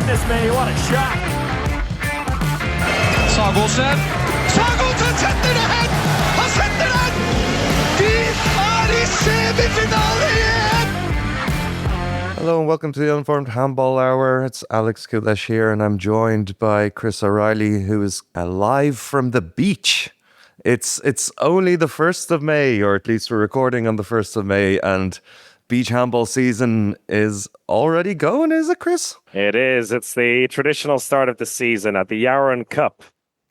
goodness me, what a shot! Sagosen setter det hen! Han setter den! De er i semifinale igjen! Hello and welcome to the Uninformed Handball Hour. It's Alex Kielce here, and I'm joined by Chris O'Reilly, who is live from the beach. It's only the 1st of May, or at least we're recording on the 1st of May, and beach handball season is already going, is it, Chris? It is. It's the traditional start of the season at the Yaron Cup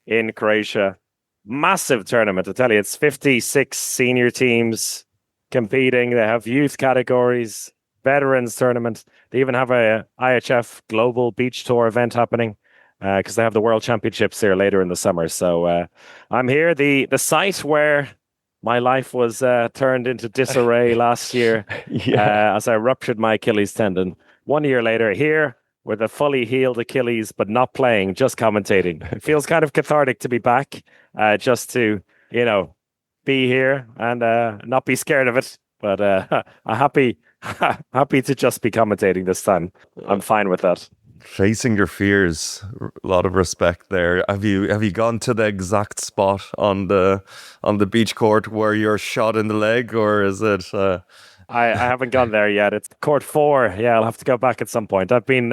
in Croatia. Massive tournament, I tell you. It's 56 senior teams competing. They have youth categories, veterans tournament. They even have a IHF Global Beach Tour event happening because they have the World Championships here later in the summer. So I'm here, the site where my life was turned into disarray last year as I ruptured my Achilles tendon. 1 year later, here with a fully healed Achilles, but not playing, just commentating. It feels kind of cathartic to be back, just to, be here and not be scared of it. But I'm happy to just be commentating this time. I'm fine with that. Facing your fears, a lot of respect there. Have you gone to the exact spot on the beach court where you're shot in the leg, or is it? I haven't gone there yet. It's court 4. Yeah, I'll have to go back at some point. I've been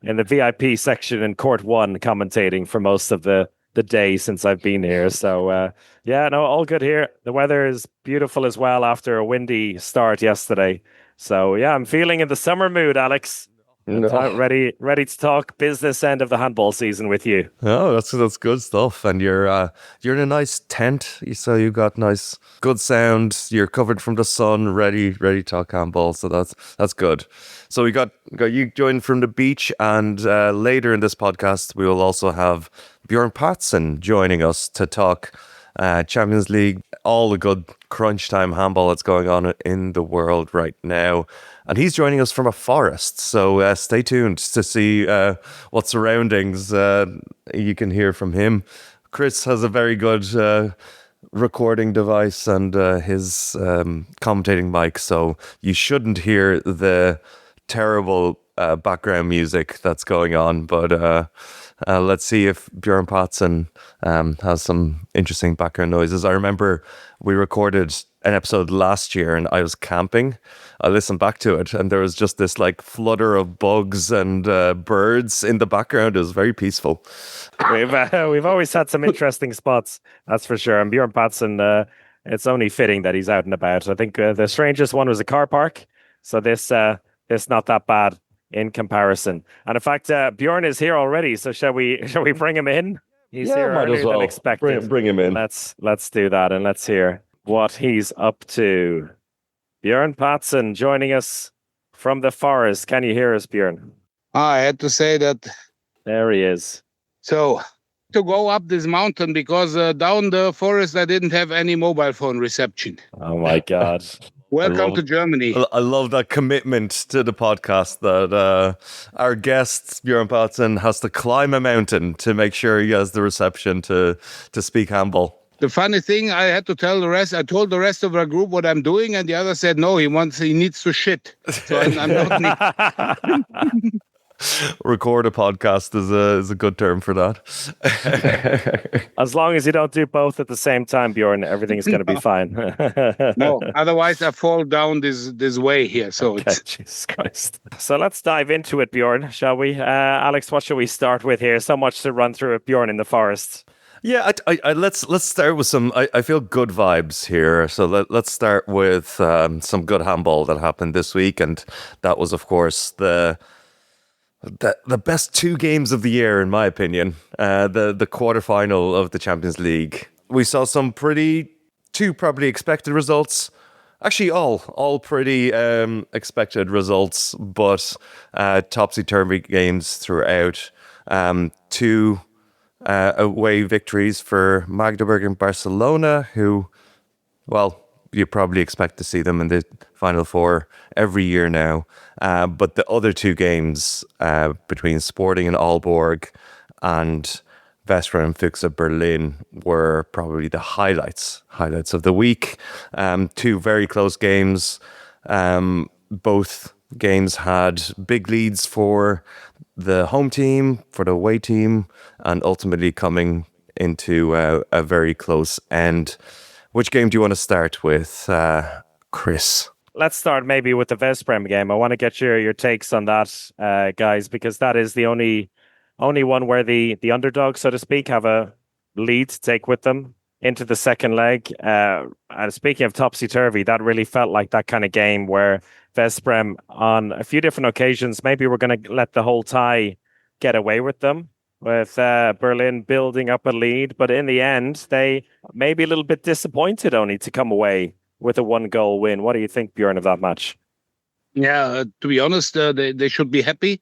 in the VIP section in court 1 commentating for most of the day since I've been here. So all good here. The weather is beautiful as well after a windy start yesterday. So yeah, I'm feeling in the summer mood, Alex. Ready to talk business end of the handball season with you. Oh, that's good stuff. And you're in a nice tent, so you got nice, good sound. You're covered from the sun, ready to talk handball. So that's good. So we got you joined from the beach, and later in this podcast we will also have Björn Pazen joining us to talk Champions League, all the good crunch time handball that's going on in the world right now. And he's joining us from a forest, so stay tuned to see what surroundings you can hear from him. Chris has a very good recording device and his commentating mic, so you shouldn't hear the terrible background music that's going on. But let's see if Björn Pazen has some interesting background noises. I remember we recorded an episode last year and I was camping. I listened back to it and there was just this like flutter of bugs and birds in the background. It was very peaceful. We've always had some interesting spots, that's for sure. And Björn Pazen, it's only fitting that he's out and about. I think the strangest one was a car park. So this not that bad in comparison. And in fact, Björn is here already. So shall we bring him in? He's here earlier than expected. Bring him in. Let's do that and let's hear what he's up to. Björn Pazen joining us from the forest. Can you hear us, Björn? I had to say that. There he is. So, to go up this mountain because down the forest I didn't have any mobile phone reception. Oh my God. Welcome to Germany. I love that commitment to the podcast that our guest, Björn Pazen, has to climb a mountain to make sure he has the reception to speak handball. The funny thing, I had to tell the rest. I told the rest of our group what I'm doing, and the other said no. He needs to shit. So I'm not. Record a podcast is a good term for that. As long as you don't do both at the same time, Björn, everything's going to be fine. No, otherwise I fall down this way here. So okay, Jesus Christ. So let's dive into it, Björn, shall we? Alex, what shall we start with here? So much to run through with Björn in the forest. Yeah, let's start with some. I feel good vibes here. So let's start with some good handball that happened this week, and that was, of course, the best 2 games of the year, in my opinion. The quarterfinal of the Champions League. We saw some two probably expected results. Actually, all pretty expected results, but topsy-turvy games throughout. 2 away victories for Magdeburg and Barcelona, who, well, you probably expect to see them in the Final Four every year now. But the other 2 games between Sporting and Aalborg and Vestra and Füchse Berlin were probably the highlights of the week. 2 very close games, both games had big leads for the home team, for the away team, and ultimately coming into a very close end. Which game do you want to start with, Chris? Let's start maybe with the Vesprem game. I want to get your takes on that, guys, because that is the only one where the underdogs, so to speak, have a lead to take with them into the second leg. And speaking of topsy-turvy, that really felt like that kind of game where Vesprem, on a few different occasions, maybe we're going to let the whole tie get away with them, with Berlin building up a lead. But in the end, they may be a little bit disappointed only to come away with a 1-goal win. What do you think, Björn, of that match? Yeah, to be honest, they should be happy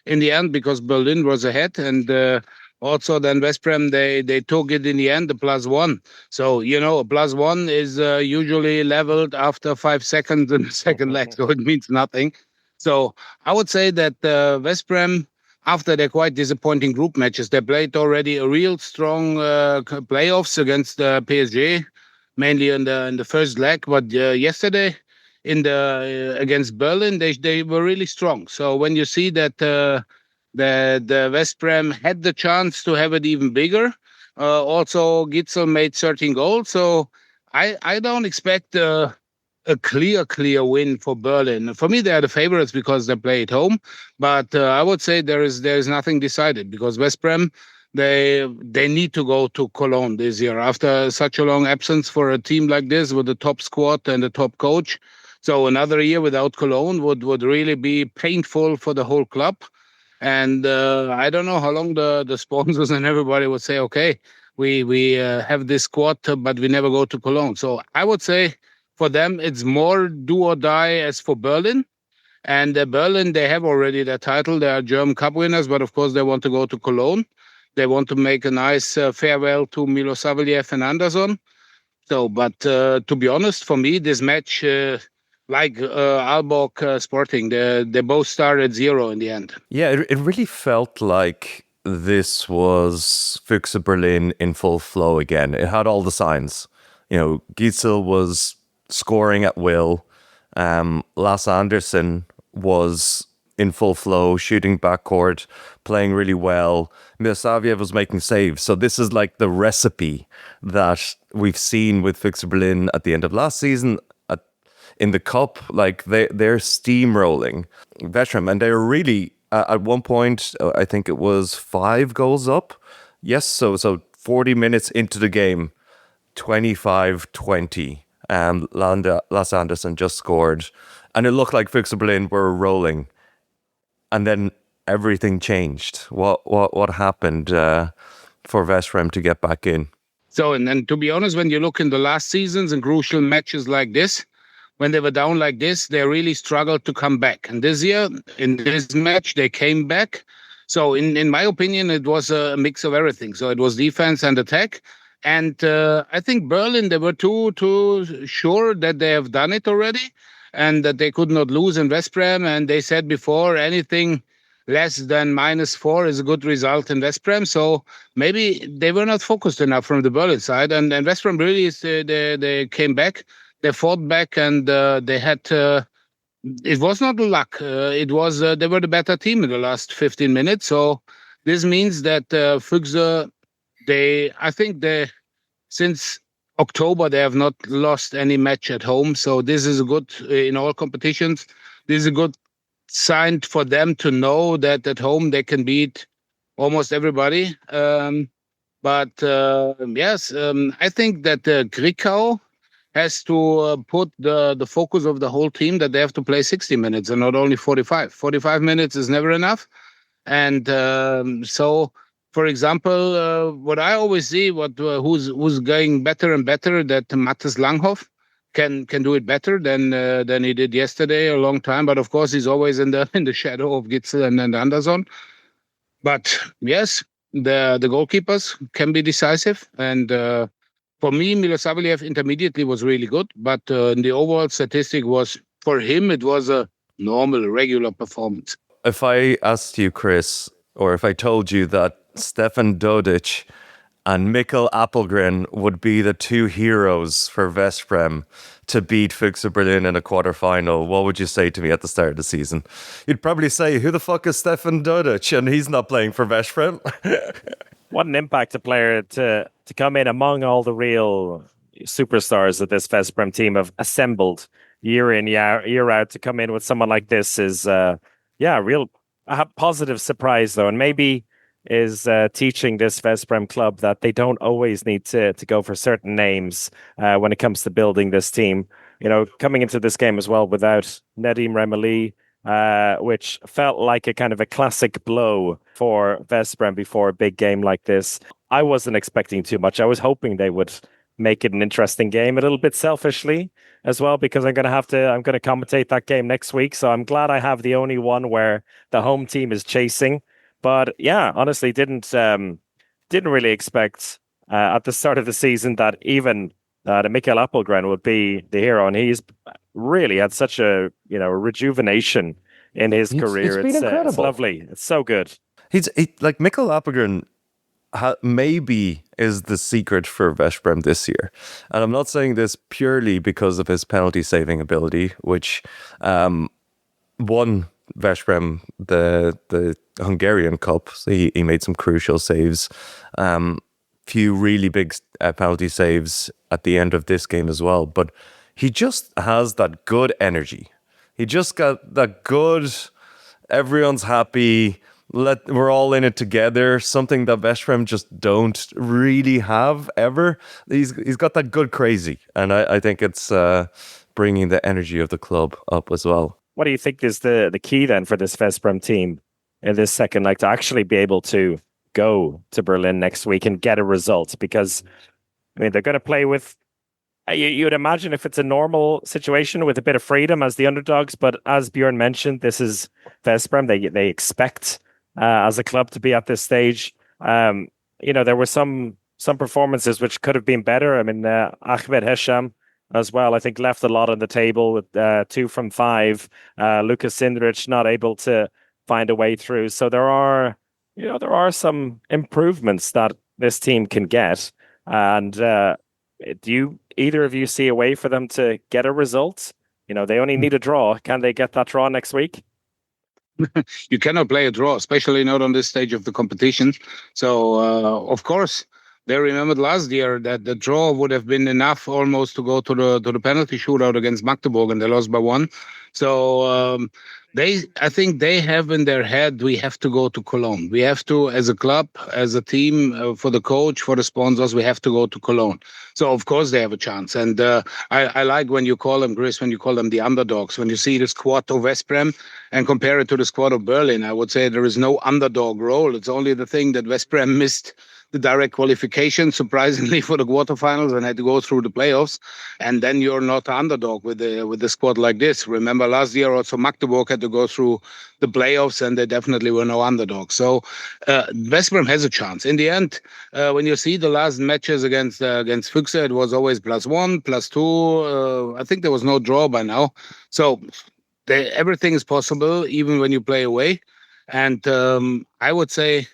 in the end because Berlin was ahead, and also then West Brom they took it in the end, the +1. So a +1 is usually leveled after 5 seconds in the second leg, so it means nothing. So I would say that West Brom, after their quite disappointing group matches, they played already a real strong playoffs against PSG, mainly in the first leg. But yesterday, in the against Berlin, they were really strong. So when you see that the West Brom had the chance to have it even bigger, also Gitzel made 13 goals. So I don't expect a clear win for Berlin. For me, they are the favorites because they play at home. But I would say there is nothing decided because West Brom, they need to go to Cologne this year after such a long absence for a team like this with the top squad and the top coach. So another year without Cologne would really be painful for the whole club. And I don't know how long the sponsors and everybody would say, okay, we have this squad, but we never go to Cologne. So I would say for them, it's more do or die as for Berlin. And Berlin, they have already their title. They are German Cup winners, but of course they want to go to Cologne. They want to make a nice farewell to Milosavljev and Anderson. So, but to be honest, for me, this match, like Aalborg Sporting, they both started 0 in the end. Yeah, it really felt like this was Füchse Berlin in full flow again. It had all the signs. Gitzel was scoring at will. Lasse Anderson was in full flow, shooting backcourt, playing really well. Milosavljev was making saves. So this is like the recipe that we've seen with Füchse Berlin at the end of last season. In the cup, like they're steamrolling Vesprem, and they're really at one point, I think it was 5 goals up. Yes, so 40 minutes into the game, 25-20. Lasse Anderson just scored, and it looked like Füchse Berlin were rolling. And then everything changed. What happened for Vesprem to get back in? So, and then to be honest, when you look in the last seasons and crucial matches like this, when they were down like this, they really struggled to come back. And this year, in this match, they came back. So in my opinion, it was a mix of everything. So it was defense and attack. And I think Berlin, they were too sure that they have done it already and that they could not lose in West Brom. And they said before, anything less than -4 is a good result in West Brom. So maybe they were not focused enough from the Berlin side. And West Brom really, they came back. They fought back, and they had. It was not luck. It was they were the better team in the last 15 minutes. So this means that Füchse, I think since October they have not lost any match at home. So this is a good in all competitions. This is a good sign for them to know that at home they can beat almost everybody. But yes, I think that Grickau has to put the focus of the whole team that they have to play 60 minutes and not only 45. 45 minutes is never enough. And so, for example, what I always see, who's going better and better, that Mattes Langhoff can do it better than he did yesterday a long time. But of course, he's always in the shadow of Gitzel and Anderson. But yes, the goalkeepers can be decisive. And for me, Milosavljev intermediately was really good, but the overall statistic was, for him, it was a normal, regular performance. If I asked you, Chris, or if I told you that Stefan Dodic and Mikkel Appelgren would be the two heroes for Veszprem to beat Füchse Berlin in a quarterfinal, what would you say to me at the start of the season? You'd probably say, who the fuck is Stefan Dudic? And he's not playing for Veszprem. What an impact a player to come in among all the real superstars that this Veszprem team have assembled year in, year out. To come in with someone like this is, real a positive surprise, though. And maybe is teaching this Veszprem club that they don't always need to go for certain names when it comes to building this team. You know, coming into this game as well without Nedim Remeli, which felt like a kind of a classic blow for Veszprem before a big game like this. I wasn't expecting too much. I was hoping they would make it an interesting game, a little bit selfishly as well, because I'm going to commentate that game next week. So I'm glad I have the only one where the home team is chasing. But yeah, honestly, didn't really expect at the start of the season that even the Mikkel Appelgren would be the hero, and he's really had such a rejuvenation in his career. It's been incredible. It's lovely. It's so good. He's like Mikkel Appelgren. Maybe is the secret for Veszprem this year, and I'm not saying this purely because of his penalty saving ability, which won Veszprem the Hungarian Cup. So he made some crucial saves, few really big penalty saves at the end of this game as well. But he just has that good energy. He just got that good. Everyone's happy. We're all in it together. Something that Veszprem just don't really have ever. He's got that good crazy, and I think it's bringing the energy of the club up as well. What do you think is the key then for this Veszprem team in this second leg to actually be able to go to Berlin next week and get a result? Because I mean, they're going to play with. You'd imagine if it's a normal situation with a bit of freedom as the underdogs, but as Björn mentioned, this is Veszprem. They expect as a club to be at this stage. There were some performances which could have been better. I mean, Ahmed Hesham as well, I think, left a lot on the table with 2 from 5. Lucas Sindrich not able to find a way through. So there are some improvements that this team can get. And do you either of you see a way for them to get a result? They only need a draw. Can they get that draw next week? You cannot play a draw, especially not on this stage of the competition. So, of course, they remembered last year that the draw would have been enough almost to go to the penalty shootout against Magdeburg, and they lost by 1. So I think they have in their head, we have to go to Cologne. We have to, as a club, as a team, for the coach, for the sponsors, we have to go to Cologne. So, of course, they have a chance. And I like when you call them, Chris, when you call them the underdogs. When you see the squad of Veszprem and compare it to the squad of Berlin, I would say there is no underdog role. It's only the thing that Veszprem missed the direct qualification, surprisingly, for the quarterfinals and had to go through the playoffs. And then you're not an underdog with the squad like this. Remember last year also Magdeburg had to go through the playoffs and they definitely were no underdog. So Veszprem has a chance. In the end, when you see the last matches against Füchse, it was always +1, +2. I think there was no draw by now. So everything is possible, even when you play away. And I would say,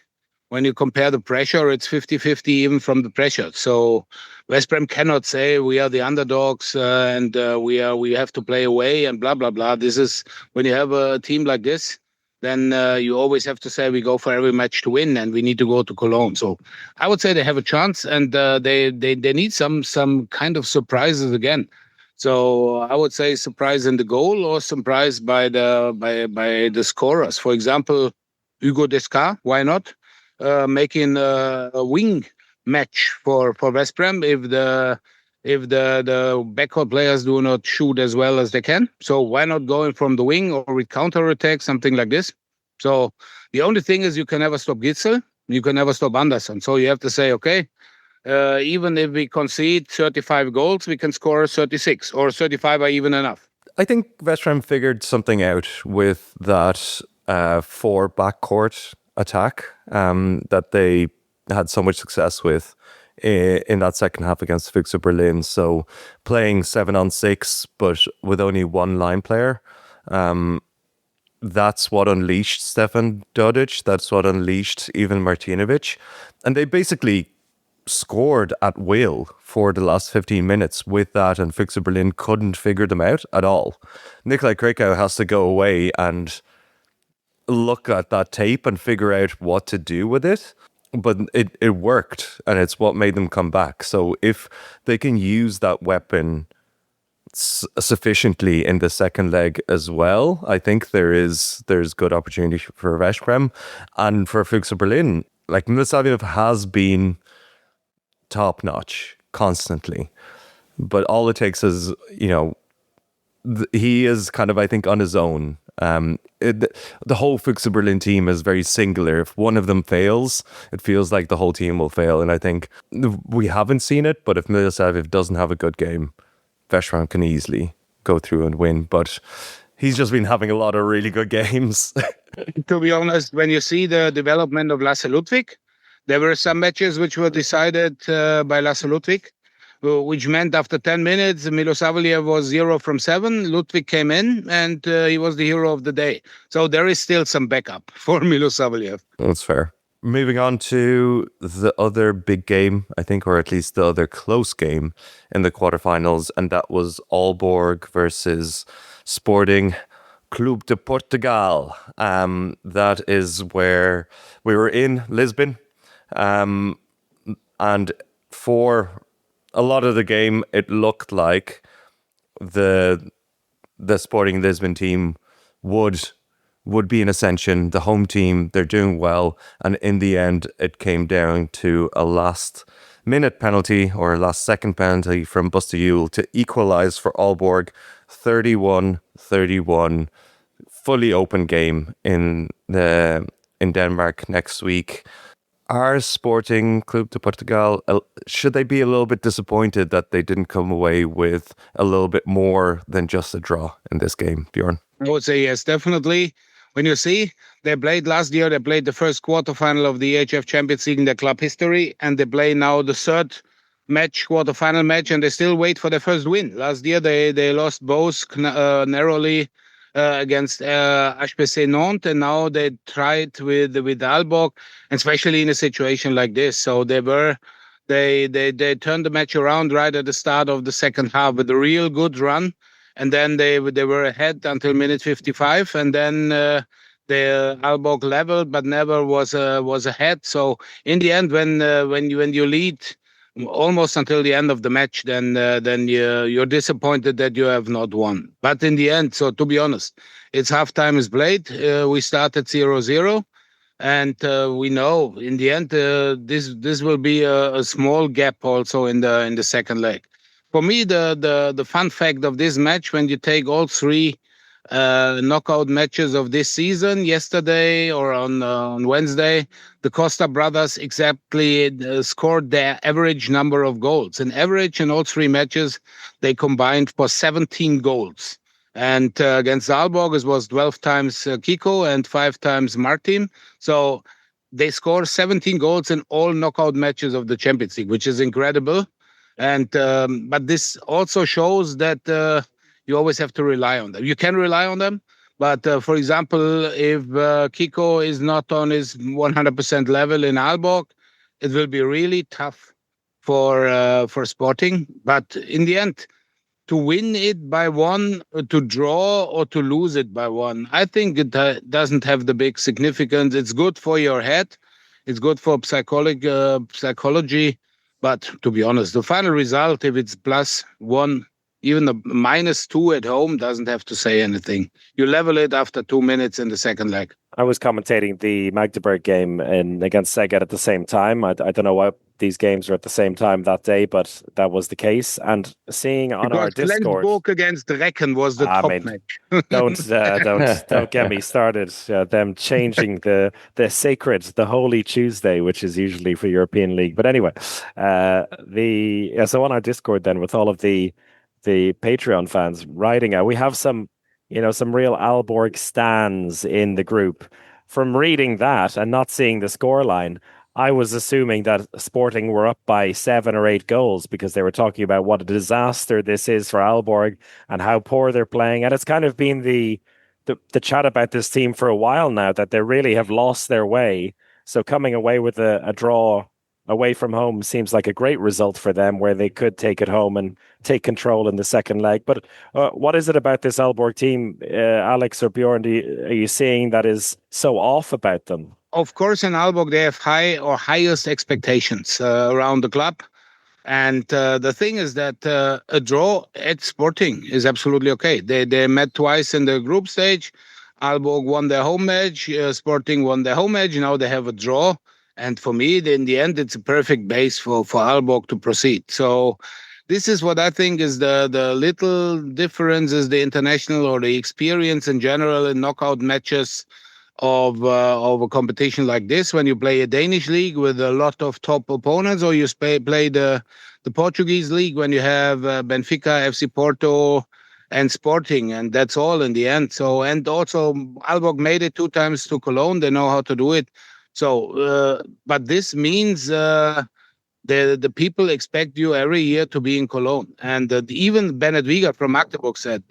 when you compare the pressure, it's 50-50 even from the pressure. So Veszprem cannot say we are the underdogs and we have to play away and blah, blah, blah. This is when you have a team like this, then you always have to say we go for every match to win and we need to go to Cologne. So I would say they have a chance and they need some kind of surprises again. So I would say surprise in the goal or surprise by the scorers. For example, Hugo Descartes, why not? Making a wing match for Veszprem if the backcourt players do not shoot as well as they can. So why not going from the wing or with counter-attack, something like this? So the only thing is you can never stop Gitzel, you can never stop Anderson. So you have to say, okay, even if we concede 35 goals, we can score 36 or 35 are even enough. I think Veszprem figured something out with that 4 backcourt attack that they had so much success with in that second half against Füchse Berlin. So playing 7-on-6, but with only one line player, that's what unleashed Stefan Dudic. That's what unleashed Ivan Martinovic. And they basically scored at will for the last 15 minutes with that, and Füchse Berlin couldn't figure them out at all. Nikolai Krakow has to go away and look at that tape and figure out what to do with it. But it worked, and it's what made them come back. So if they can use that weapon sufficiently in the second leg as well, I think there's good opportunity for Veszprem. And for Füchse Berlin, like, Milosavljev has been top notch constantly, but all it takes is, he is kind of, I think, on his own. The whole Füchse Berlin team is very singular. If one of them fails, it feels like the whole team will fail. And I think we haven't seen it, but if Milosavljev doesn't have a good game, Veszprem can easily go through and win. But he's just been having a lot of really good games. To be honest, when you see the development of Lasse Ludwig, there were some matches which were decided by Lasse Ludwig, which meant after 10 minutes, Milosavljev was 0 from 7. Ludwig came in and he was the hero of the day. So there is still some backup for Milosavljev. That's fair. Moving on to the other big game, I think, or at least the other close game in the quarterfinals, and that was Aalborg versus Sporting Clube de Portugal. That is where we were in Lisbon. And for a lot of the game, it looked like the Sporting Lisbon team would be in ascension. The home team, they're doing well. And in the end, it came down to a last-minute penalty, or a last-second penalty from Buster to equalise for Aalborg. 31-31. Fully open game in Denmark next week. Are Sporting Clube de Portugal, should they be a little bit disappointed that they didn't come away with a little bit more than just a draw in this game, Björn? I would say yes, definitely. When you see, they played last year, they played the first quarterfinal of the EHF Champions League in their club history, and they play now the third quarterfinal match, and they still wait for their first win. Last year, they lost both narrowly against HPC Nantes, and now they tried with Aalborg, and especially in a situation like this. So they turned the match around right at the start of the second half with a real good run, and then they were ahead until minute 55, and then the Aalborg leveled, but never was ahead. So in the end, when you lead almost until the end of the match, then you're disappointed that you have not won. But in the end, so to be honest, it's halftime is played. We started 0-0, and we know in the end this will be a small gap also in the second leg. For me, the fun fact of this match, when you take all three knockout matches of this season, yesterday or on Wednesday, the Costa brothers exactly scored their average number of goals. In average, in all three matches, they combined for 17 goals. And against Aalborg, it was 12 times Kiko and 5 times Martin. So they scored 17 goals in all knockout matches of the Champions League, which is incredible. And but this also shows that you always have to rely on them. You can rely on them, but for example, if Kiko is not on his 100% level in Aalborg, it will be really tough for Sporting. But in the end, to win it by one, to draw, or to lose it by one, I think it doesn't have the big significance. It's good for your head. It's good for psychology. But to be honest, the final result, if it's +1, even the -2 at home, doesn't have to say anything. You level it after 2 minutes in the second leg. I was commentating the Magdeburg game against Szeged at the same time. I don't know why these games were at the same time that day, but that was the case. And seeing on our Discord, Flensburg against Recken was the top match. don't get me started. Them changing the sacred, the Holy Tuesday, which is usually for European League. But anyway, so on our Discord then, with all of the Patreon fans writing out, we have some real Aalborg stans in the group. From reading that and not seeing the scoreline, I was assuming that Sporting were up by 7 or 8 goals, because they were talking about what a disaster this is for Aalborg and how poor they're playing. And it's kind of been the chat about this team for a while now, that they really have lost their way. So coming away with a draw away from home seems like a great result for them, where they could take it home and take control in the second leg. But what is it about this Aalborg team, Alex or Bjorn? Are you seeing that is so off about them? Of course, in Aalborg, they have highest expectations around the club. And the thing is that a draw at Sporting is absolutely okay. They met twice in the group stage. Aalborg won their home match. Sporting won their home match. Now they have a draw. And for me, in the end, it's a perfect base for Aalborg to proceed. So this is what I think is the little difference is the international or the experience in general in knockout matches of a competition like this. When you play a Danish league with a lot of top opponents, or you play the Portuguese league when you have Benfica, FC Porto, and Sporting, and that's all in the end. So, and also Aalborg made it 2 times to Cologne. They know how to do it. So, but this means the people expect you every year to be in Cologne. And even Bennett Wieger from Magdeburg said,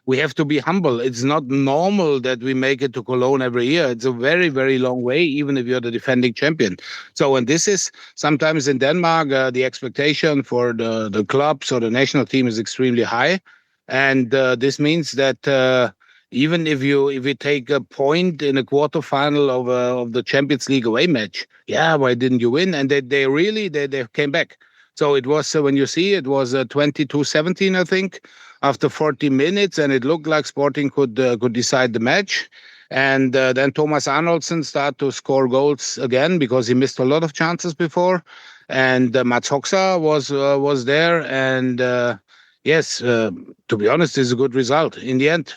we have to be humble. It's not normal that we make it to Cologne every year. It's a very, very long way, even if you're the defending champion. So, and this is sometimes in Denmark, the expectation for the clubs or the national team is extremely high. And this means that even if you take a point in a quarterfinal of the Champions League away match, yeah, why didn't you win? And they really came back. So it was when you see it was 22-17, I think, after 40 minutes, and it looked like Sporting could decide the match. And then Thomas Arnoldsen started to score goals again because he missed a lot of chances before. And Mats Hoxha was there, and yes, to be honest, it's a good result in the end.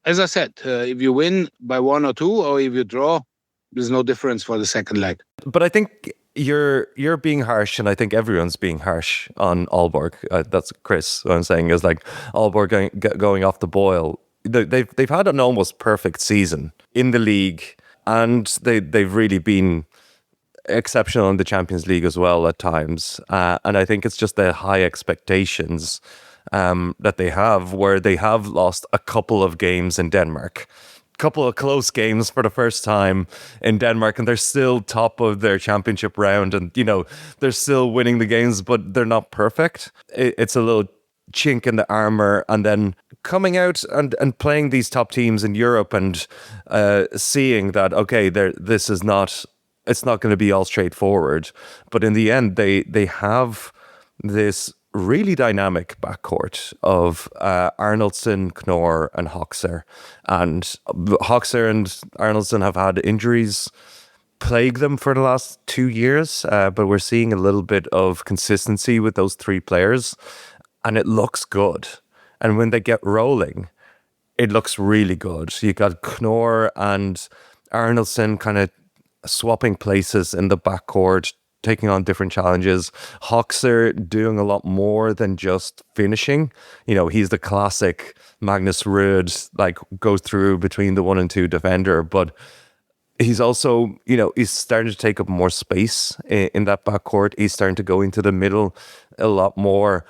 As I said, if you win by 1 or 2, or if you draw, there's no difference for the second leg. But I think you're being harsh, and I think everyone's being harsh on Aalborg. That's Chris. What I'm saying is like Aalborg going off the boil. They've had an almost perfect season in the league, and they've really been exceptional in the Champions League as well at times. And I think it's just the high expectations that they have, where they have lost a couple of games in Denmark, couple of close games for the first time in Denmark, and they're still top of their championship round, and they're still winning the games, but they're not perfect. It's a little chink in the armor, and then coming out and playing these top teams in Europe, and seeing that this is not, it's not going to be all straightforward, but in the end they have this really dynamic backcourt of Arnoldsen, Knorr, and Hoxha. And Hoxha and Arnoldsen have had injuries plague them for the last 2 years, but we're seeing a little bit of consistency with those 3 players, and it looks good. And when they get rolling, it looks really good. You got Knorr and Arnoldsen kind of swapping places in the backcourt, taking on different challenges. Hoxha doing a lot more than just finishing. He's the classic Magnus Rud, like goes through between the 1 and 2 defender, but he's also, he's starting to take up more space in that backcourt. He's starting to go into the middle a lot more.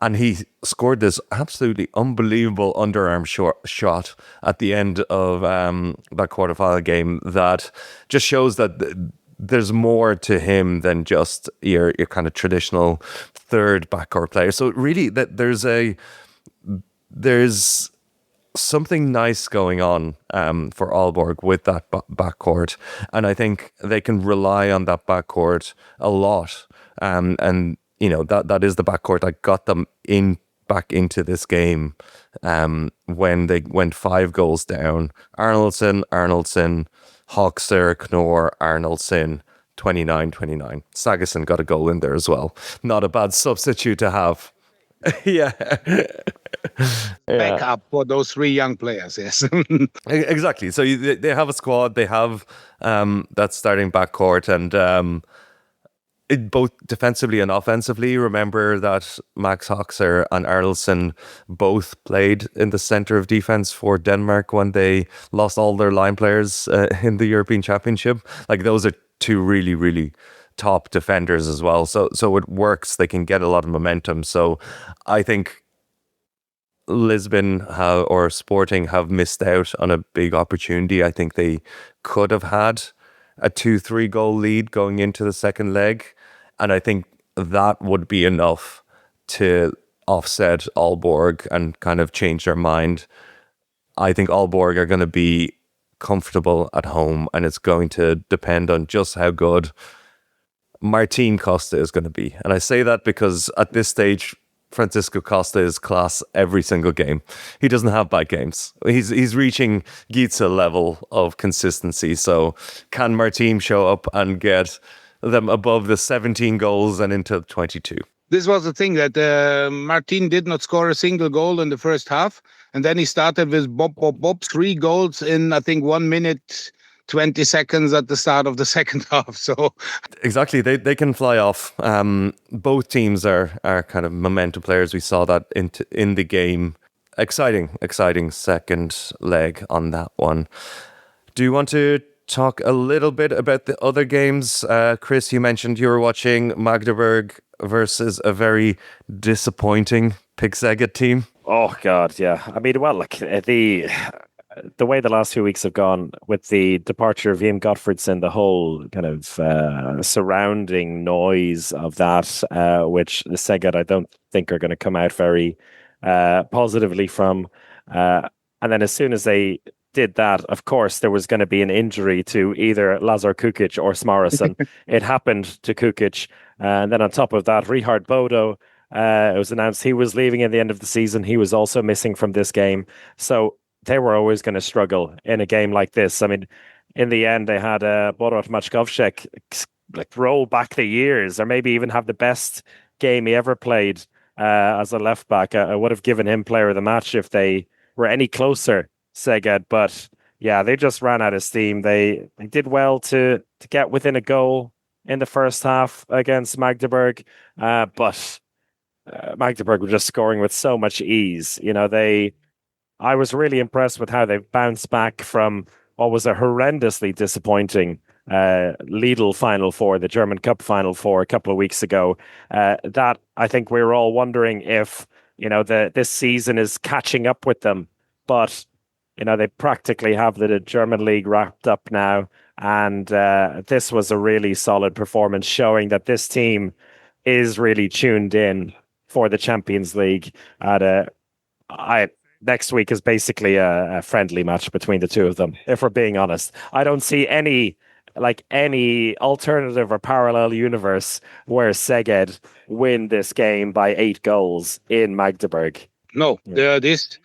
And he scored this absolutely unbelievable underarm shot at the end of that quarterfinal game that just shows that there's more to him than just your kind of traditional third backcourt player. So really, that there's something nice going on for Aalborg with that backcourt, and I think they can rely on that backcourt a lot. And that is the backcourt that got them back into this game when they went 5 goals down. Arnoldsen, Hoxha, Knorr, Arnoldsen, 29-29. Sagerson got a goal in there as well. Not a bad substitute to have. Yeah. Backup for those 3 young players, yes. Exactly. So they have a squad, they have that starting backcourt, and both defensively and offensively. Remember that Max Hoxha and Arnoldsen both played in the center of defense for Denmark when they lost all their line players in the European Championship. Like, those are 2 really, really top defenders as well. So it works. They can get a lot of momentum. So I think Lisbon or Sporting have missed out on a big opportunity I think they could have had a 2-3 goal lead going into the second leg. And I think that would be enough to offset Aalborg and kind of change their mind. I think Aalborg are going to be comfortable at home, and it's going to depend on just how good Martin Costa is going to be. And I say that because at this stage, Francisco Costa is class every single game. He doesn't have bad games. He's reaching Kielce level of consistency. So can Martin show up and get them above the 17 goals and into 22? This was the thing that Martin did not score a single goal in the first half. And then he started with Bob, 3 goals in, I think, 1 minute, 20 seconds at the start of the second half. So exactly, they can fly off. Both teams are kind of momentum players. We saw that in the game. Exciting second leg on that one. Do you want to talk a little bit about the other games? Chris, you mentioned you were watching Magdeburg versus a very disappointing Pick-Szeged team. Oh God, yeah. I mean, well, look, the way the last few weeks have gone with the departure of Wim Gottfriedson, the whole kind of surrounding noise of that, which the Szeged I don't think are going to come out very positively from. And then as soon as they did that, of course, there was going to be an injury to either Lazar Kukic or Smarrison. It happened to Kukic. And then on top of that, Richard Bodo, it was announced he was leaving at the end of the season. He was also missing from this game. So they were always going to struggle in a game like this. I mean, in the end, they had Borut Maćkovšek like roll back the years, or maybe even have the best game he ever played as a left back. I would have given him player of the match if they were any closer, Szeged. But yeah, they just ran out of steam. They did well to get within a goal in the first half against Magdeburg, but Magdeburg were just scoring with so much ease. You know, I was really impressed with how they bounced back from what was a horrendously disappointing Lidl Final Four, the German Cup Final Four a couple of weeks ago. That I think we were all wondering if, you know, this season is catching up with them. But, you know, they practically have the German league wrapped up now. And this was a really solid performance, showing that this team is really tuned in for the Champions League. Next week is basically a friendly match between the two of them, if we're being honest. I don't see any alternative or parallel universe where Szeged win this game by 8 goals in Magdeburg. No, this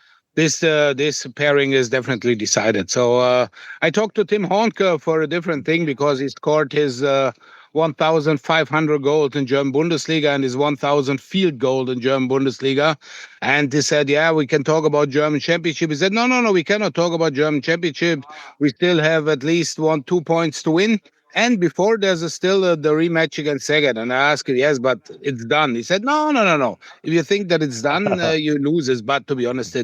pairing is definitely decided. So I talked to Tim Hornke for a different thing, because he scored his 1,500 goals in German Bundesliga and his 1,000 field goal in German Bundesliga. And he said, yeah, we can talk about German Championship. He said, no, we cannot talk about German Championship. We still have at least 1-2 points to win. And before, there's still the rematch against Szeged. And I asked him, yes, but it's done. He said, no. If you think that it's done, you lose it. But to be honest,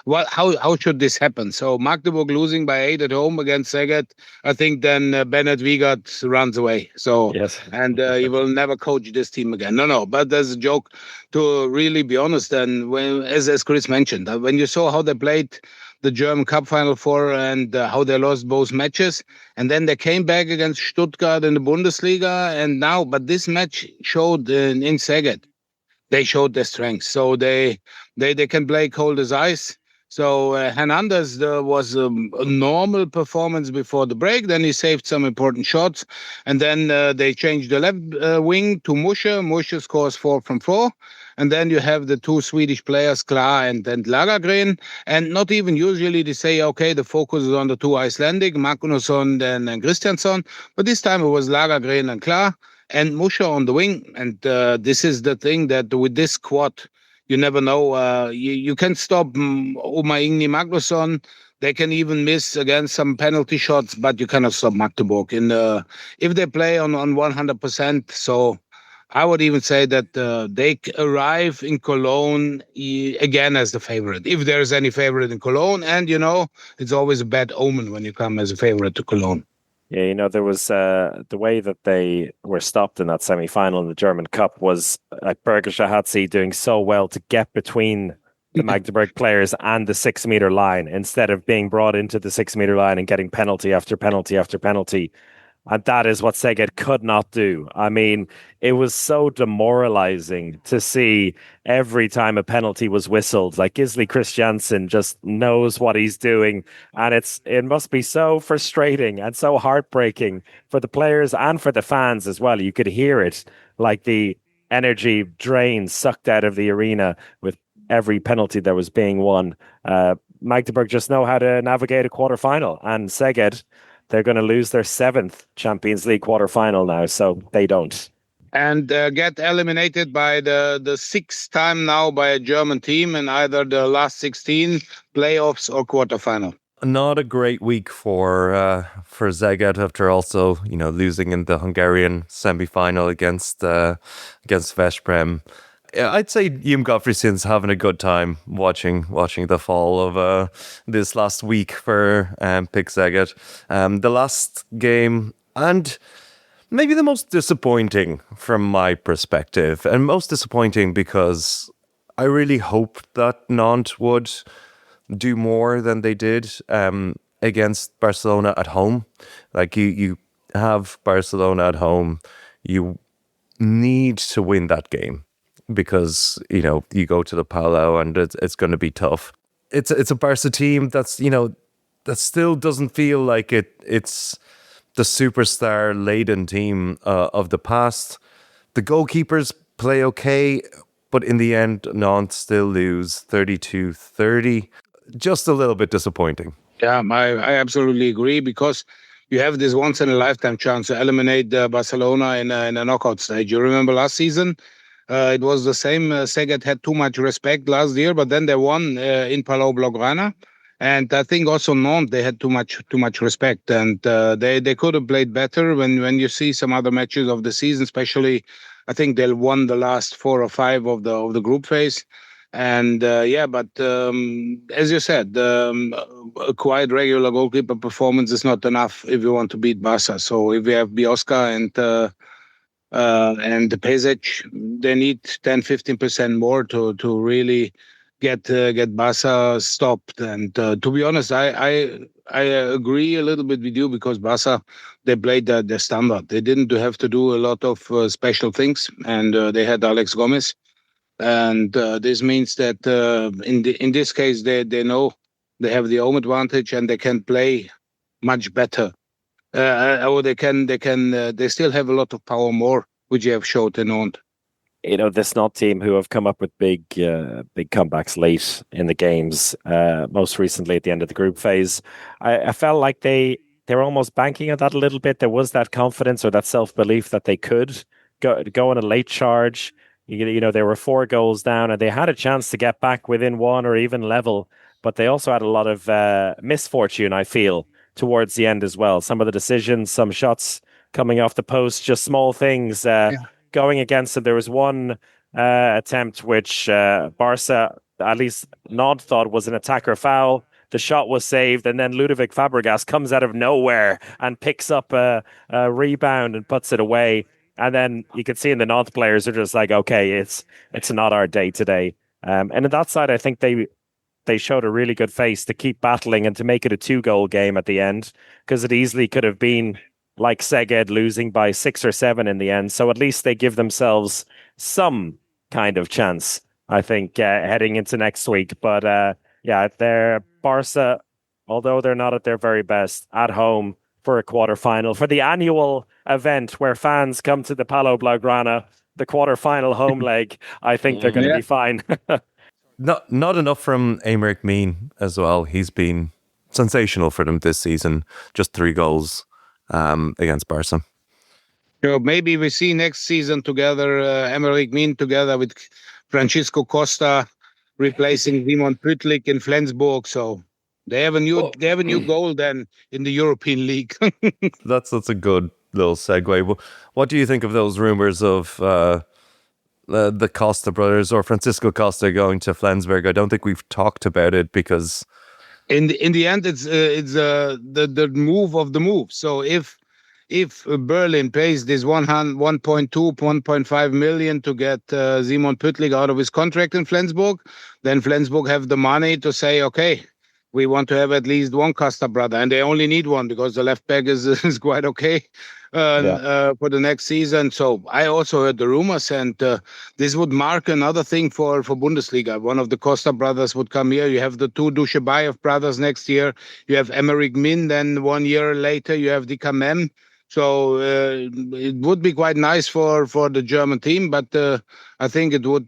how should this happen? So Magdeburg losing by 8 at home against Szeged, I think then Bennett Wiegert runs away. So, yes. And he will never coach this team again. No. But there's a joke, to really be honest. And when, as Chris mentioned, when you saw how they played the German Cup Final Four and how they lost both matches. And then they came back against Stuttgart in the Bundesliga. And now, but this match showed in Szeged, they showed their strength. So they can play cold as ice. So Hernandez was a normal performance before the break. Then he saved some important shots. And then they changed the left wing to Musche. Musche scores 4 from 4. And then you have the 2 Swedish players, Klar and Lagergren. And not even usually they say, okay, the focus is on the 2 Icelandic, Magnusson and Christiansson. But this time it was Lagergren and Klar and Musche on the wing. And this is the thing, that with this squad, you never know. You can stop Oma Ingni Magnusson. They can even miss against some penalty shots, but you cannot stop Magdeburg if they play on 100%. So I would even say that they arrive in Cologne again as the favorite, if there is any favorite in Cologne. And, you know, it's always a bad omen when you come as a favorite to Cologne. Yeah, you know, there was the way that they were stopped in that semi-final in the German Cup was like Berger Shahatzi doing so well to get between the Magdeburg players and the 6-meter line, instead of being brought into the 6-meter line and getting penalty after penalty after penalty. And that is what Szeged could not do. I mean, it was so demoralizing to see every time a penalty was whistled. Like Gisli Christiansen just knows what he's doing. And it must be so frustrating and so heartbreaking for the players and for the fans as well. You could hear it, like the energy drain sucked out of the arena with every penalty that was being won. Magdeburg just know how to navigate a quarterfinal, and Szeged, they're going to lose their 7th Champions League quarterfinal now, so they don't. And get eliminated by the 6th time now by a German team in either the last 16 playoffs or quarterfinal. Not a great week for Szeged after also losing in the Hungarian semi-final against Veszprém. I'd say Jim Gottfriedsen's having a good time watching the fall of this last week for Pick Szeged. The last game, and maybe the most disappointing from my perspective, and most disappointing because I really hoped that Nantes would do more than they did against Barcelona at home. Like you have Barcelona at home, you need to win that game, because you go to the Palau and it's going to be tough. It's a Barca team that's that still doesn't feel like it's the superstar laden team of the past. The goalkeepers play okay, but in the end, Nantes still lose 32-30. Just a little bit disappointing. Yeah, I absolutely agree, because you have this once in a lifetime chance to eliminate Barcelona in a knockout stage. You remember last season? It was the same. Szeged had too much respect last year, but then they won in Palau Blaugrana, and I think also Nantes, they had too much respect, and they could have played better. When you see some other matches of the season, especially, I think they won the last 4 or 5 of the group phase, and but as you said, a quite regular goalkeeper performance is not enough if you want to beat Barca. So if we have Biosca and the Pezic, they need 10-15% more to really get Barca stopped. And to be honest, I agree a little bit with you, because Barca, they played the standard. They didn't have to do a lot of special things, and they had Alex Gomez, and this means that in this case they know they have the home advantage and they can play much better. Or they still have a lot of power more, which you have showed in Nantes. This Nantes team who have come up with big comebacks late in the games, most recently at the end of the group phase. I felt like they're almost banking on that a little bit. There was that confidence or that self-belief that they could go on a late charge. They were 4 goals down and they had a chance to get back within 1 or even level, but they also had a lot of misfortune, I feel, towards the end as well. Some of the decisions, some shots coming off the post, just small things going against them. There was one attempt which Barca, at least Nod, thought was an attacker foul. The shot was saved, and then Ludovic Fabregas comes out of nowhere and picks up a rebound and puts it away. And then you can see in the Nantes players are just like, okay, it's not our day today. And on that side, I think they showed a really good face to keep battling and to make it a 2-goal game at the end, because it easily could have been like Szeged losing by 6 or 7 in the end. So at least they give themselves some kind of chance, I think, heading into next week. But they're Barca, although they're not at their very best, at home for a quarterfinal, for the annual event where fans come to the Palau Blaugrana, the quarterfinal home leg. I think they're going to be fine. Not enough from Aymeric Meen as well. He's been sensational for them this season. Just 3 goals against Barca. Maybe we see next season together, Aymeric Meen together with Francisco Costa replacing Simon Pütlik in Flensburg. So they have a new goal then in the European League. That's a good little segue. What do you think of those rumors of the Costa brothers or Francisco Costa going to Flensburg? I don't think we've talked about it, because in the end, it's the move of the move. So if Berlin pays this 1.2, 1.5 million to get Simon Pütlik out of his contract in Flensburg, then Flensburg have the money to say, okay, we want to have at least one Costa brother, and they only need one because the left back is quite okay. for the next season. So I also heard the rumors, and this would mark another thing for Bundesliga. One of the Costa brothers would come here. You have the two Dujshebaev brothers next year. You have Emmerich Min. Then 1 year later, you have Dika Mem. So it would be quite nice for the German team, but I think it would.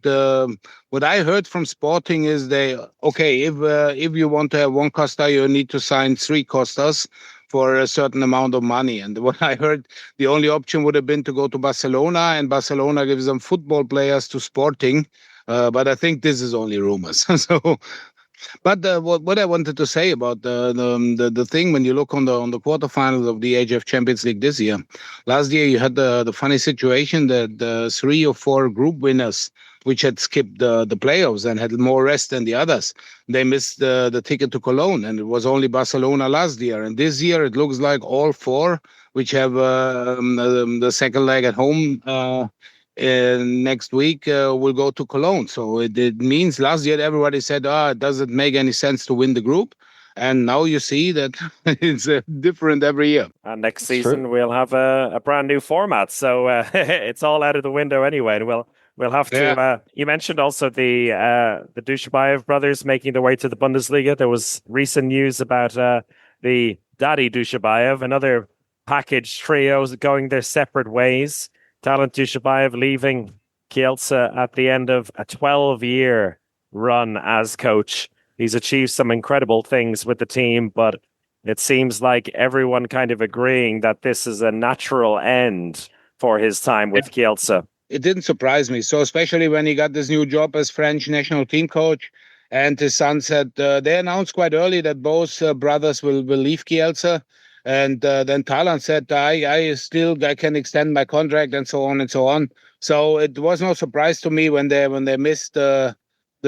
What I heard from Sporting is if you want to have one Costa, you need to sign three Costas for a certain amount of money. And what I heard, the only option would have been to go to Barcelona, and Barcelona gives them football players to Sporting. But I think this is only rumors. So but what I wanted to say about the thing, when you look on the quarterfinals of the AGF Champions League this year, last year you had the funny situation that the 3 or 4 group winners, which had skipped the playoffs and had more rest than the others, they missed the ticket to Cologne, and it was only Barcelona last year. And this year it looks like all 4, which have the second leg at home. Next week we'll go to Cologne. So it means last year everybody said, it doesn't make any sense to win the group. And now you see that it's different every year. And next season we'll have a brand new format. So it's all out of the window anyway. And we'll have to. You mentioned also the Dujshebaev brothers making their way to the Bundesliga. There was recent news about the Daddy Dujshebaev, another package trios going their separate ways. Talant Dujshebaev leaving Kielce at the end of a 12-year run as coach. He's achieved some incredible things with the team, but it seems like everyone kind of agreeing that this is a natural end for his time with Kielce. It didn't surprise me. So especially when he got this new job as French national team coach, and his son said they announced quite early that both brothers will leave Kielce. And then Talant said, I can extend my contract, and so on and so on. So it was no surprise to me when they missed the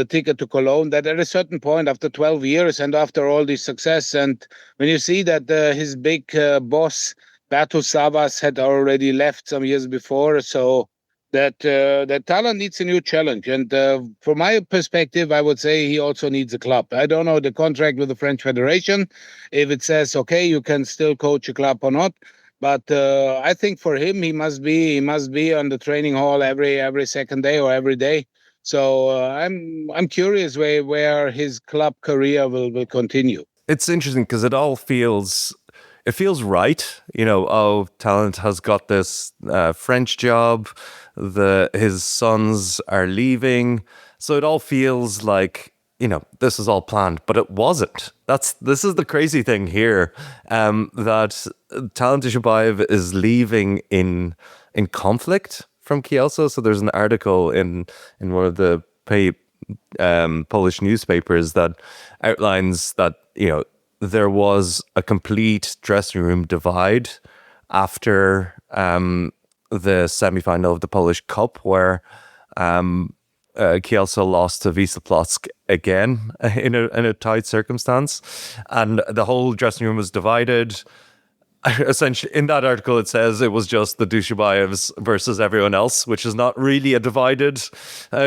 ticket to Cologne, that at a certain point, after 12 years and after all this success, and when you see that his big boss, Batu Savas, had already left some years before, so that Talant needs a new challenge. And from my perspective, I would say he also needs a club. I don't know the contract with the French Federation, if it says, okay, you can still coach a club or not. But I think for him, he must be on the training hall every second day or every day. So I'm curious where his club career will continue. It's interesting because it feels right. Talant has got this French job. His sons are leaving. So it all feels like, this is all planned, but it wasn't. This is the crazy thing here, that Talant Dujshebaev is leaving in conflict from Kielce. So there's an article in one of the Polish newspapers that outlines that, there was a complete dressing room divide after the semi-final of the Polish Cup, where Kielce lost to Wisła Płock again in a tight circumstance, and the whole dressing room was divided. Essentially, in that article, it says it was just the Dujshebaevs versus everyone else, which is not really a divided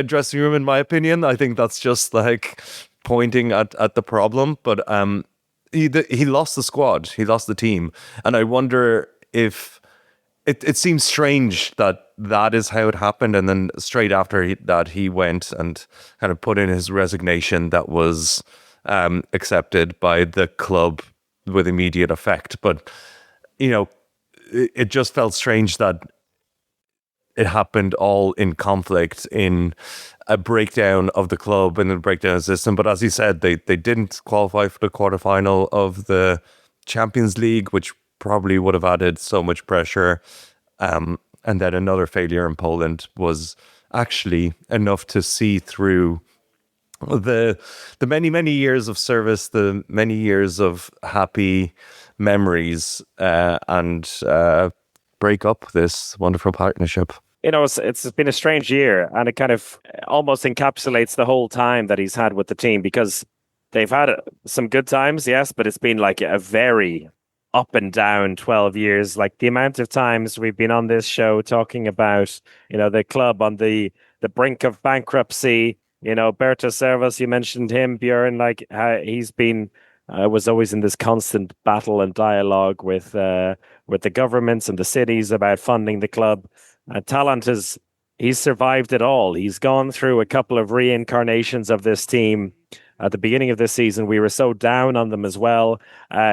dressing room, in my opinion. I think that's just like pointing at the problem. But he lost the squad, he lost the team, and I wonder if it seems strange that is how it happened. And then straight after that, he went and kind of put in his resignation that was accepted by the club with immediate effect. But it just felt strange that it happened all in conflict, in a breakdown of the club and a breakdown of the system. But as you said, they didn't qualify for the quarterfinal of the Champions League, which probably would have added so much pressure. And then another failure in Poland was actually enough to see through the many years of service, the many years of happy memories, and break up this wonderful partnership. It's been a strange year, and it kind of almost encapsulates the whole time that he's had with the team, because they've had some good times, yes, but it's been like a very up and down 12 years. Like the amount of times we've been on this show talking about, the club on the brink of bankruptcy. Berto Servas, you mentioned him, Björn, he's been was always in this constant battle and dialogue with with the governments and the cities about funding the club. He's survived it all. He's gone through a couple of reincarnations of this team. At the beginning of this season, we were so down on them as well.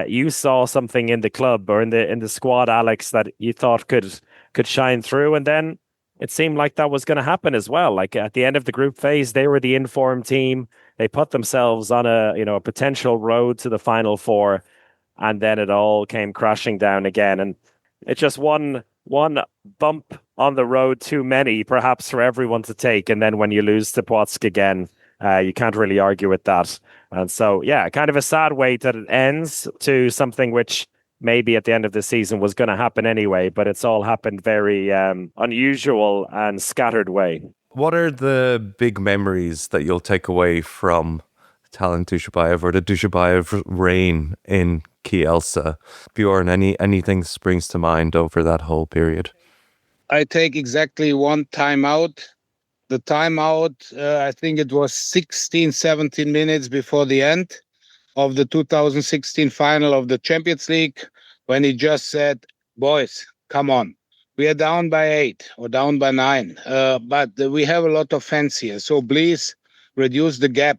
You saw something in the club or in the squad, Alex, that you thought could shine through, and then it seemed like that was going to happen as well. Like at the end of the group phase, they were the informed team. They put themselves on a potential road to the Final Four, and then it all came crashing down again. And it's just one bump on the road too many, perhaps, for everyone to take. And then when you lose to Płock again, you can't really argue with that. And so, yeah, kind of a sad way that it ends to something which maybe at the end of the season was going to happen anyway, but it's all happened very unusual and scattered way. What are the big memories that you'll take away from Talant Dujshebaev or the Dujshebaev reign in Kielce? Björn, anything springs to mind over that whole period? I take exactly one timeout. The timeout, I think it was 16, 17 minutes before the end of the 2016 final of the Champions League, when he just said, boys, come on. We are down by 8 or down by 9, but we have a lot of fans here. So please reduce the gap.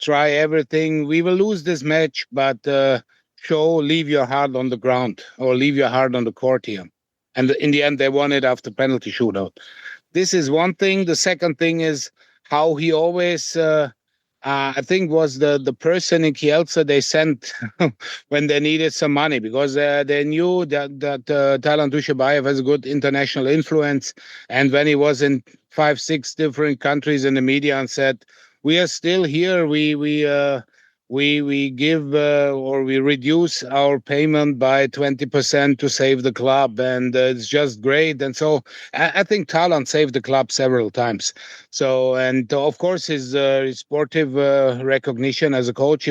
Try everything. We will lose this match, but leave your heart on the ground or leave your heart on the court here. And in the end, they won it after penalty shootout. This is one thing. The second thing is how he always, I think, was the person in Kielce they sent when they needed some money, because they knew that Talant Dujshebaev has a good international influence. And when he was in 5-6 different countries in the media and said, we are still here, we give or we reduce our payment by 20% to save the club, and it's just great. And so I think Talant saved the club several times. So, and of course his sportive recognition as a coach,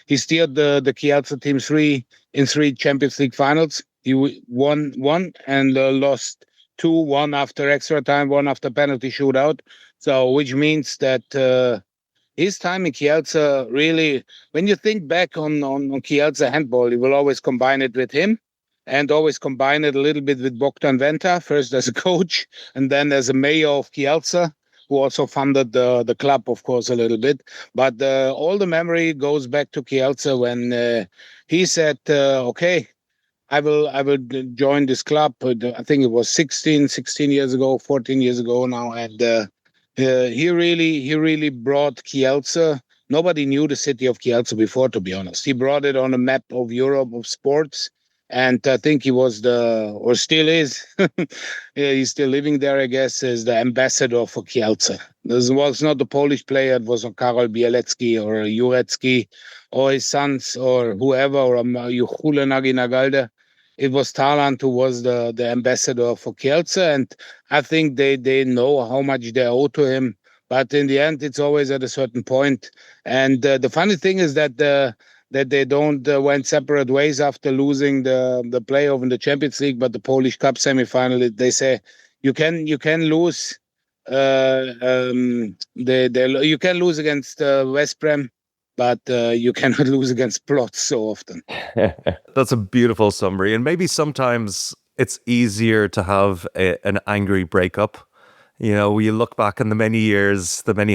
he steered the Kielce team in three Champions League finals. He won one and lost two, one after extra time, one after penalty shootout. So, which means that his time in Kielce, really, when you think back on Kielce handball, you will always combine it with him, and always combine it a little bit with Bogdan Venta, first as a coach and then as a mayor of Kielce, who also funded the club, of course, a little bit. But all the memory goes back to Kielce when he said, okay, I will join this club. I think it was 16 years ago, 14 years ago now, and he really brought Kielce. Nobody knew the city of Kielce before, to be honest. He brought it on a map of Europe of sports, and I think he was or still is, he's still living there, I guess, as the ambassador for Kielce. This was not the Polish player, it was Karol Bielecki or Jurecki or his sons or whoever, or Juchule Nagi-Nagalde. It was Talant who was the ambassador for Kielce, and I think they know how much they owe to him. But in the end, it's always at a certain point. And the funny thing is that they don't went separate ways after losing the playoff in the Champions League, but the Polish Cup semifinal. They say you can lose. You can lose against West Brom, but you cannot lose against Plots so often. That's a beautiful summary. And maybe sometimes it's easier to have an angry breakup. You know, you look back on the many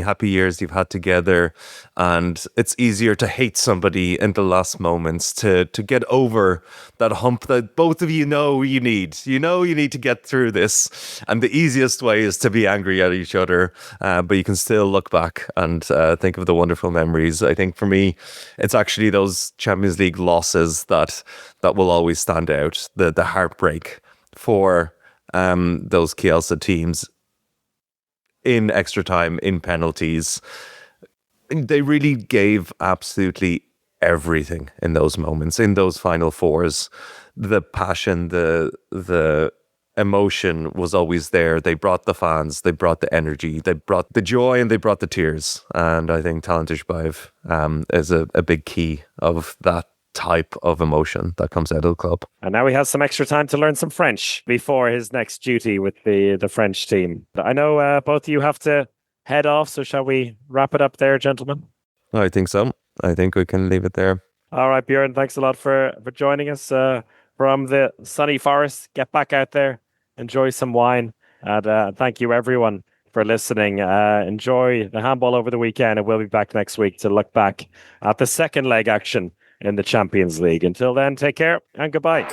happy years you've had together, and it's easier to hate somebody in the last moments to get over that hump that both of you know you need. You know you need to get through this, and the easiest way is to be angry at each other, but you can still look back and think of the wonderful memories. I think for me, it's actually those Champions League losses that will always stand out, the heartbreak for those Kielce teams. In extra time, in penalties, they really gave absolutely everything in those moments, in those Final Fours. The passion, the emotion was always there. They brought the fans, they brought the energy, they brought the joy, and they brought the tears. And I think Talant Dujshebaev is a big key of that type of emotion that comes out of the club. And now he has some extra time to learn some French before his next duty with the French team. I know both of you have to head off, so shall we wrap it up there, gentlemen? I think so. I think we can leave it there. All right, Björn, thanks a lot for joining us. from the sunny forest. Get back out there, enjoy some wine, and thank you everyone for listening. Enjoy the handball over the weekend, and we'll be back next week to look back at the second leg action in the Champions League. Until then, take care and goodbye.